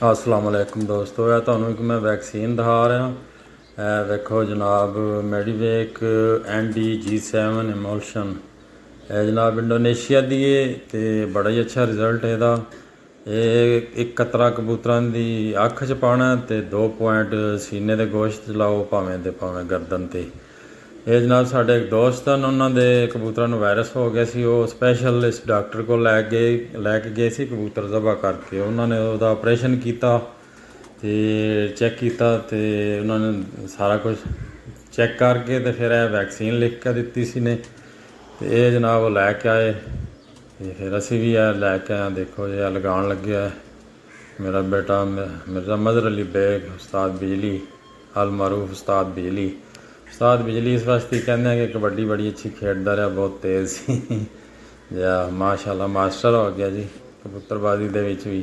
अस्सलाम वालेकुम दोस्तों, यह तुहानू एक मैं वैक्सीन दिखा रहा। देखो जनाब, मेडिवेक ND-G7 इमल्शन जनाब इंडोनेशिया दी है तो बड़ा ही अच्छा रिजल्ट है। एक कतरा कबूतरां दी अख च पाना तो 2 पॉइंट सीने के गोश्त च लाओ, भावें ते भावें गर्दन ते। ये जनाब साढ़े एक दोस्त हैं, उन्होंने कबूतरों में वायरस हो गया सी। वो स्पैशल इस डॉक्टर को लैके गए सी कबूतर ज़बह करके। उन्होंने उसका ऑपरेशन किया तो चेक किया तो उन्होंने सारा कुछ चेक करके तो फिर वैक्सीन लिख के दी सी ने। तो ये जनाब वो लैके आए तो फिर असी भी लैके आए। देखो ये लगान लगे है मेरा बेटा मिर्ज़ा मज़हर अली बेग, उस्ताद बिजली, अल मारूफ उस्ताद बिजली। उस्ताद बिजली इस वास्ते कहते हैं कि कबड्डी बड़ी अच्छी खेडदा रहा, बहुत तेज़ सी या माशाल्लाह मास्टर हो गया जी कबूतरबाजी दे विच भी।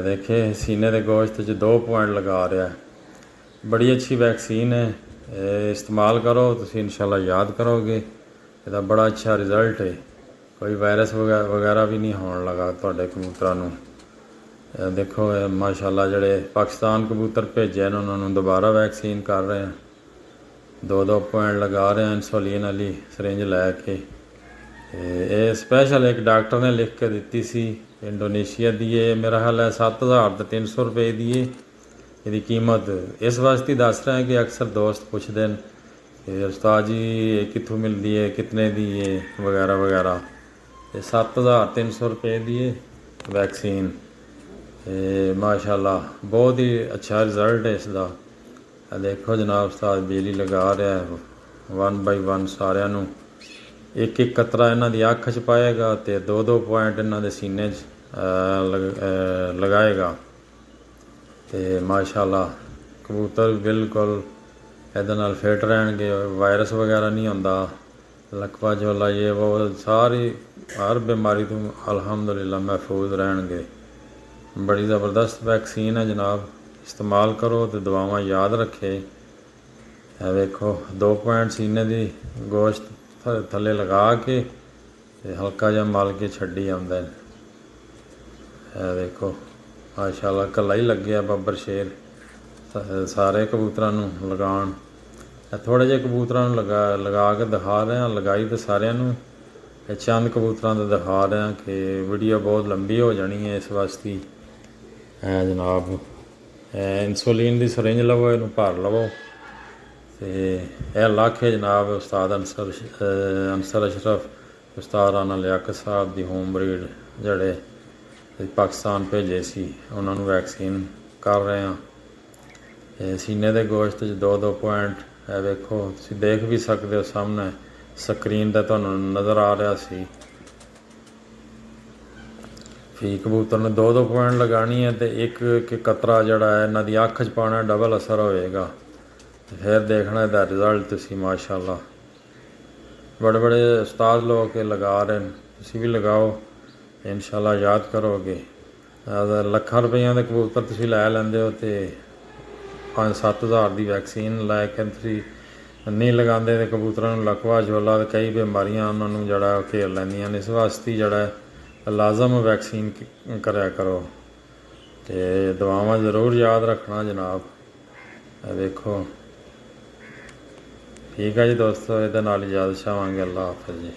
देखे सीने के गोश्त च 2 पॉइंट लगा रहा है। बड़ी अच्छी वैक्सीन है, इस्तेमाल करो तुम इंशाल्लाह याद करोगे। इसका बड़ा अच्छा रिजल्ट है, कोई वायरस वगैरह भी नहीं होने लगा तुहाडे कबूतरां नूं। देखो माशाल्लाह जिहड़े पाकिस्तान कबूतर भेजे हैं उन्होंने दोबारा वैक्सीन कर रहे हैं, 2 पॉइंट लगा रहे हैं इंसुलिन वाली सरिंज लैके। ये स्पैशल एक डॉक्टर ने लिख के दी सी, इंडोनेशिया दी है। मेरा ख्याल है 7300 रुपये की है इसकी कीमत। इस वास्ते दस रहे हैं कि अक्सर दोस्त पूछते हैं कि उस्ताद जी ये कित्थों मिलती है, कितने दी है वगैरह वगैरह। ये 7300 रुपये की है वैक्सीन। माशाल्लाह बहुत ही अच्छा रिजल्ट है इसका। देखो जनाब उस्ताद बिजली लगा रहा है 1 बाय 1 सारिਆਂ ਨੂੰ। एक कतरा इन्हां दी अख च पाएगा तो 2 पॉइंट इन्हां दे सीने च लगाएगा। तो माशाल्लाह कबूतर बिल्कुल इहदे नाल फिट रहणगे, वायरस वगैरह नहीं होंदा, लकवा झोला ये वो सारी हर बीमारी तो अल्हम्दुलिल्लाह महफूज रहणगे। बड़ी ज़बरदस्त वैक्सीन है जनाब, इस्तेमाल करो तो दुआवां याद रखे। देखो 2 पॉइंट सीने की गोश्त थले लगा के हल्का जहा मल के छड्डी आंदा है। देखो माशाल्लाह कला ही लगे बब्बर शेर सारे कबूतरां नूं लगान। थोड़े जे कबूतरां नूं लगा के दिखा रहे हैं, लगाई तो सारिਆਂ नूं, चंद कबूतरां दा दिखा रहे हैं कि वीडियो बहुत लंबी हो जानी है। इस वास्ते जनाब इंसुलिन की सरिंज लवो, इनू भर लवो तो यह लख है जनाब उस्ताद अंसर अशरफ, उस्ताद राना लियाकत साहब की होम ब्रीड जड़े पाकिस्तान भेजे सी, उन्होंने वैक्सीन कर रहे हैं। सीने के गोश्त 2 पॉइंट है। वेखो तुसीं देख भी सकते हो सामने स्क्रीन पर तुहानूं नज़र आ रहा सी। फी कबूतर ने 2 पॉइंट लगानी है तो एक कतरा जड़ा है इन्हां दी अख च पाना, डबल असर होएगा। फिर देखना इसका रिजल्ट तुसी। माशाल्लाह बड़े बड़े उस्ताद लोग के लगा रहे हैं, तुसी भी लगाओ इंशाल्लाह याद करोगे। लखां रुपये के कबूतर तुसी लै लैंदे हो तो 5-7 हज़ार की वैक्सीन लैके तुसी नहीं लगाते तो कबूतरों नूं लकवा झोला तो कई बीमारियां उन्होंने जड़ा घेर लैंदियां। इस वास्ते जड़ा लाजम वैक्सीन करया करो तो दुआवां जरूर याद रखना जनाब। देखो ठीक है जी दोस्तों, ये इजाज़त चाहवांगे। अल्लाह हाफ़िज़ जी।